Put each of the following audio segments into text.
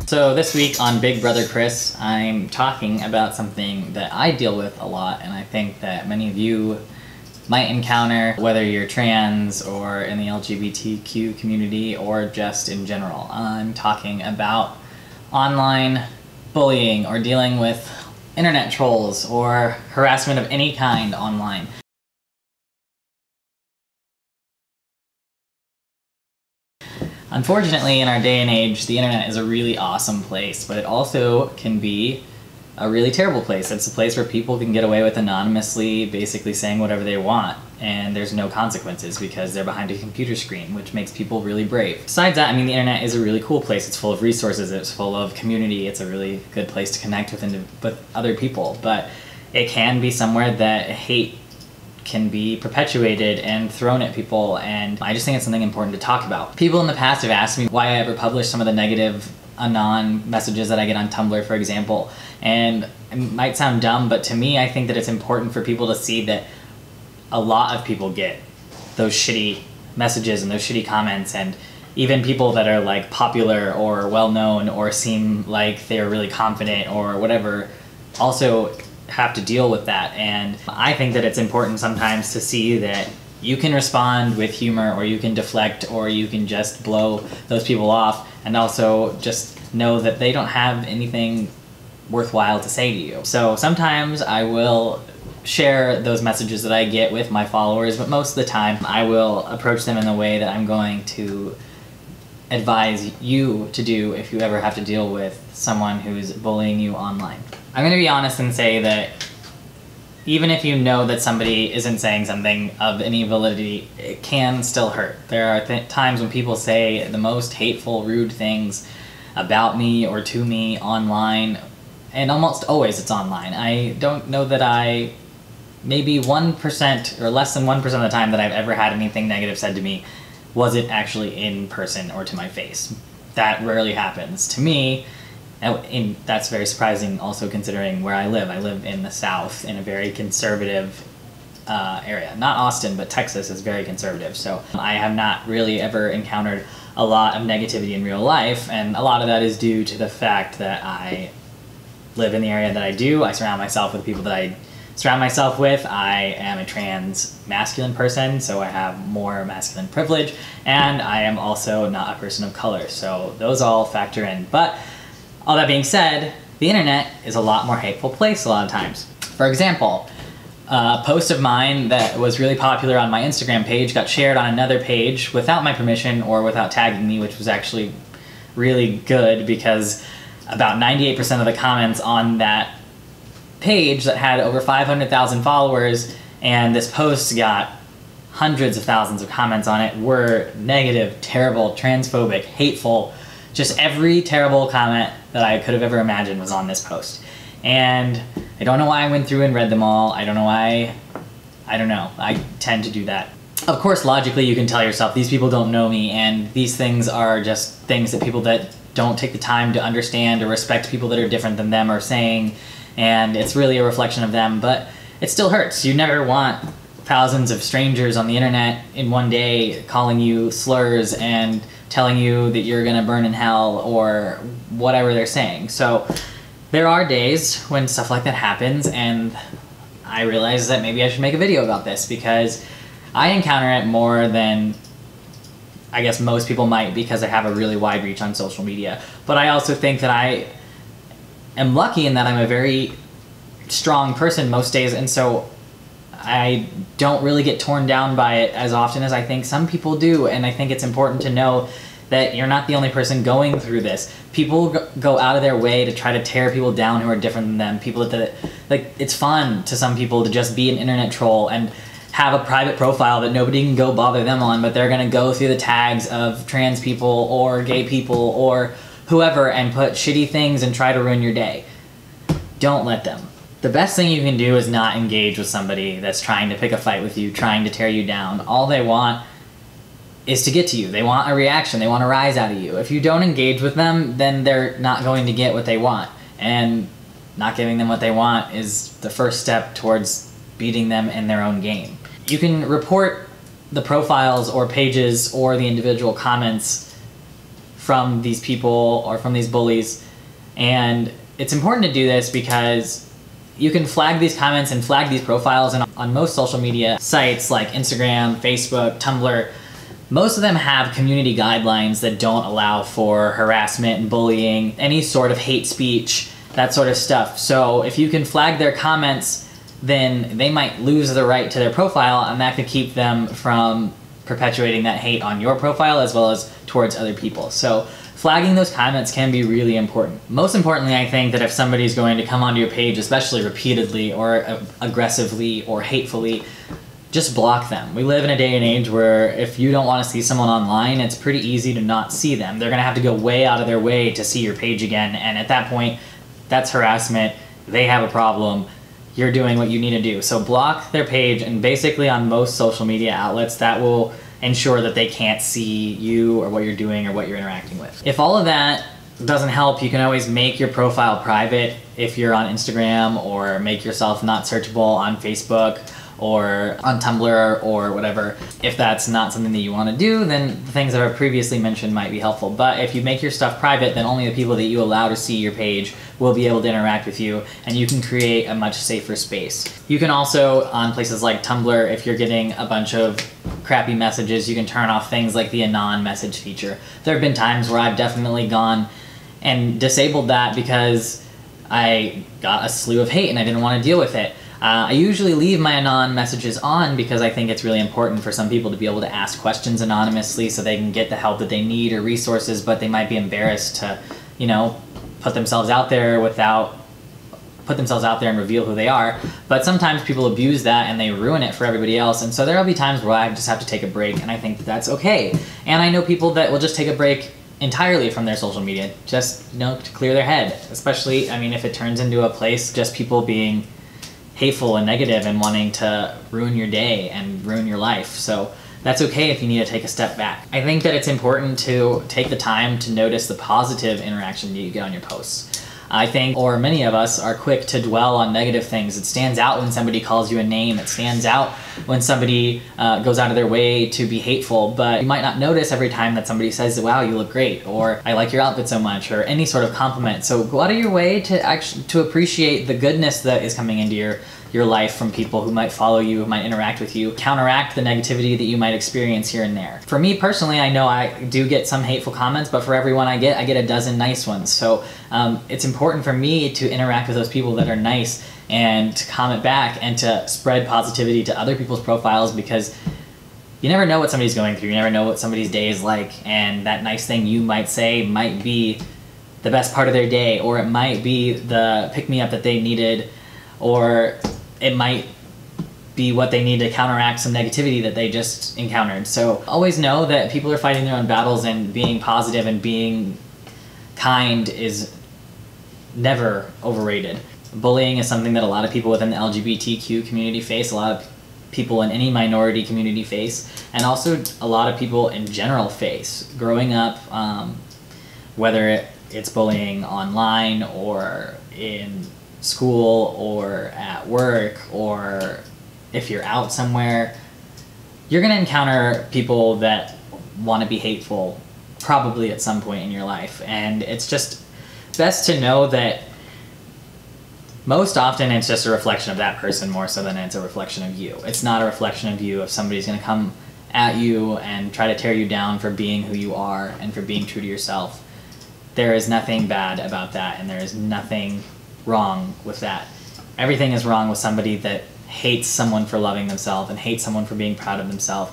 So this week on Big Brother Chris, I'm talking about something that I deal with a lot, and I think that many of you might encounter, whether you're trans or in the LGBTQ community or just in general. I'm talking about online bullying or dealing with internet trolls or harassment of any kind online. Unfortunately, in our day and age, the internet is a really awesome place, but it also can be a really terrible place. It's a place where people can get away with anonymously basically saying whatever they want, and there's no consequences because they're behind a computer screen, which makes people really brave. Besides that, I mean, the internet is a really cool place. It's full of resources, it's full of community, it's a really good place to connect with other people, but it can be somewhere that hate can be perpetuated and thrown at people, and I just think it's something important to talk about. People in the past have asked me why I ever publish some of the negative anon messages that I get on Tumblr, for example, and it might sound dumb, but to me I think that it's important for people to see that a lot of people get those shitty messages and those shitty comments, and even people that are like popular or well-known or seem like they're really confident or whatever also have to deal with that. And I think that it's important sometimes to see that you can respond with humor, or you can deflect, or you can just blow those people off, and also just know that they don't have anything worthwhile to say to you. So sometimes I will share those messages that I get with my followers, but most of the time I will approach them in the way that I'm going to advise you to do if you ever have to deal with someone who's bullying you online. I'm going to be honest and say that even if you know that somebody isn't saying something of any validity, it can still hurt. There are times when people say the most hateful, rude things about me or to me online, and almost always it's online. I don't know that maybe 1% or less than 1% of the time that I've ever had anything negative said to me was it actually in person or to my face. That rarely happens to me. And that's very surprising also considering where I live. I live in the South in a very conservative area. Not Austin, but Texas is very conservative. So I have not really ever encountered a lot of negativity in real life, and a lot of that is due to the fact that I live in the area that I do. I surround myself with people that I surround myself with. I am a trans masculine person, so I have more masculine privilege, and I am also not a person of color. So those all factor in. But all that being said, the internet is a lot more hateful place a lot of times. For example, a post of mine that was really popular on my Instagram page got shared on another page without my permission or without tagging me, which was actually really good because about 98% of the comments on that page that had over 500,000 followers, and this post got hundreds of thousands of comments on it, were negative, terrible, transphobic, hateful. Just every terrible comment that I could have ever imagined was on this post. And I don't know why I went through and read them all. I don't know why. I don't know. I tend to do that. Of course, logically, you can tell yourself, these people don't know me, and these things are just things that people that don't take the time to understand or respect people that are different than them are saying, and it's really a reflection of them, but it still hurts. You never want thousands of strangers on the internet in one day calling you slurs and telling you that you're gonna burn in hell or whatever they're saying. So there are days when stuff like that happens, and I realize that maybe I should make a video about this because I encounter it more than I guess most people might because I have a really wide reach on social media. But I also think that I am lucky in that I'm a very strong person most days, and so I don't really get torn down by it as often as I think some people do, and I think it's important to know that you're not the only person going through this. People go out of their way to try to tear people down who are different than them. People that, like, it's fun to some people to just be an internet troll and have a private profile that nobody can go bother them on, but they're gonna go through the tags of trans people or gay people or whoever and put shitty things and try to ruin your day. Don't let them. The best thing you can do is not engage with somebody that's trying to pick a fight with you, trying to tear you down. All they want is to get to you. They want a reaction. They want a rise out of you. If you don't engage with them, then they're not going to get what they want. And not giving them what they want is the first step towards beating them in their own game. You can report the profiles or pages or the individual comments from these people or from these bullies. And it's important to do this because you can flag these comments and flag these profiles, and on most social media sites like Instagram, Facebook, Tumblr, most of them have community guidelines that don't allow for harassment and bullying, any sort of hate speech, that sort of stuff. So if you can flag their comments, then they might lose the right to their profile, and that could keep them from perpetuating that hate on your profile as well as towards other people. So flagging those comments can be really important. Most importantly, I think that if somebody's going to come onto your page, especially repeatedly or aggressively or hatefully, just block them. We live in a day and age where if you don't want to see someone online, it's pretty easy to not see them. They're going to have to go way out of their way to see your page again, and at that point, that's harassment. They have a problem. You're doing what you need to do. So block their page, and basically on most social media outlets, that will ensure that they can't see you or what you're doing or what you're interacting with. If all of that doesn't help, you can always make your profile private if you're on Instagram, or make yourself not searchable on Facebook or on Tumblr or whatever. If that's not something that you want to do, then the things that I previously mentioned might be helpful. But if you make your stuff private, then only the people that you allow to see your page will be able to interact with you, and you can create a much safer space. You can also, on places like Tumblr, if you're getting a bunch of crappy messages, you can turn off things like the anon message feature. There have been times where I've definitely gone and disabled that because I got a slew of hate and I didn't want to deal with it. I usually leave my anon messages on because I think it's really important for some people to be able to ask questions anonymously so they can get the help that they need or resources, but they might be embarrassed to, you know, put themselves out there and reveal who they are. But sometimes people abuse that and they ruin it for everybody else, and so there'll be times where I just have to take a break, and I think that's okay. And I know people that will just take a break entirely from their social media, just, you know, to clear their head. Especially, I mean, if it turns into a place just people being hateful and negative and wanting to ruin your day and ruin your life. So that's okay if you need to take a step back. I think that it's important to take the time to notice the positive interaction that you get on your posts. I think, or many of us, are quick to dwell on negative things. It stands out when somebody calls you a name. It stands out when somebody goes out of their way to be hateful, but you might not notice every time that somebody says, wow, you look great, or I like your outfit so much, or any sort of compliment. So go out of your way to appreciate the goodness that is coming into your life from people who might follow you, who might interact with you. Counteract the negativity that you might experience here and there. For me personally, I know I do get some hateful comments, but for every one I get a dozen nice ones. So it's important for me to interact with those people that are nice and to comment back and to spread positivity to other people's profiles, because you never know what somebody's going through. You never know what somebody's day is like, and that nice thing you might say might be the best part of their day, or it might be the pick-me-up that they needed, or it might be what they need to counteract some negativity that they just encountered. So always know that people are fighting their own battles, and being positive and being kind is never overrated. Bullying is something that a lot of people within the LGBTQ community face, a lot of people in any minority community face, and also a lot of people in general face. Growing up, whether it's bullying online or in school or at work, or if you're out somewhere, you're going to encounter people that want to be hateful probably at some point in your life. And it's just best to know that most often it's just a reflection of that person more so than it's a reflection of you. It's not a reflection of you if somebody's going to come at you and try to tear you down for being who you are and for being true to yourself. There is nothing bad about that, and there is nothing wrong with that. Everything is wrong with somebody that hates someone for loving themselves, and hates someone for being proud of themselves,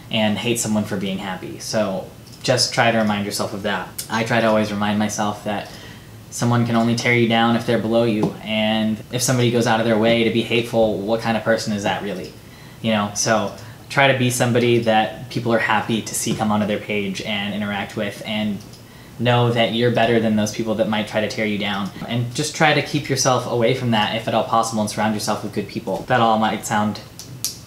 and hates someone for being happy. So just try to remind yourself of that. I try to always remind myself that someone can only tear you down if they're below you, and if somebody goes out of their way to be hateful, what kind of person is that really? You know, so try to be somebody that people are happy to see come onto their page and interact with, and know that you're better than those people that might try to tear you down. And just try to keep yourself away from that if at all possible, and surround yourself with good people. That all might sound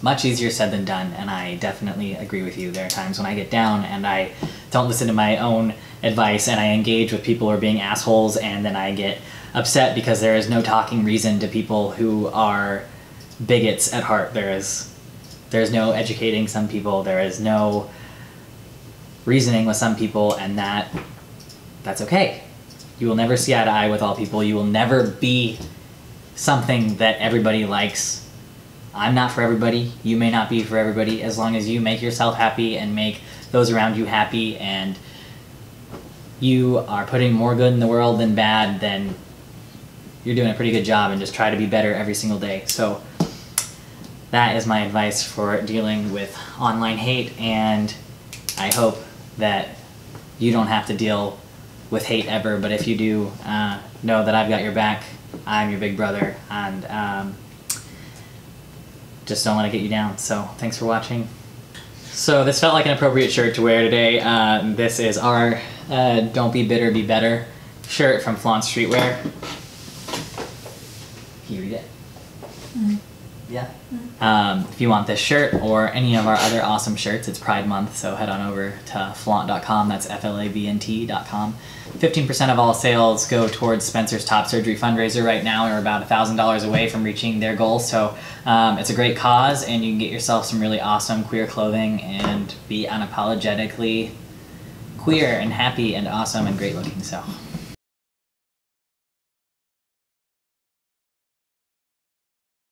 much easier said than done, and I definitely agree with you. There are times when I get down and I don't listen to my own advice, and I engage with people who are being assholes, and then I get upset because there is no talking reason to people who are bigots at heart. There's no educating some people, there is no reasoning with some people, and that that's okay. You will never see eye to eye with all people. You will never be something that everybody likes. I'm not for everybody. You may not be for everybody. As long as you make yourself happy and make those around you happy, and you are putting more good in the world than bad, then you're doing a pretty good job, and just try to be better every single day. So that is my advice for dealing with online hate, and I hope that you don't have to deal with hate ever, but if you do, know that I've got your back. I'm your big brother, and just don't let it get you down. So thanks for watching. So this felt like an appropriate shirt to wear today. This is our Don't Be Bitter, Be Better shirt from Flaunt Streetwear. Can you read it? Mm-hmm. Yeah. Mm-hmm. If you want this shirt or any of our other awesome shirts, it's Pride Month, so head on over to flaunt.com. That's FLAVNT.com. 15% of all sales go towards Spencer's Top Surgery fundraiser right now. We're about $1,000 away from reaching their goal, so it's a great cause, and you can get yourself some really awesome queer clothing and be unapologetically queer and happy and awesome and great looking. So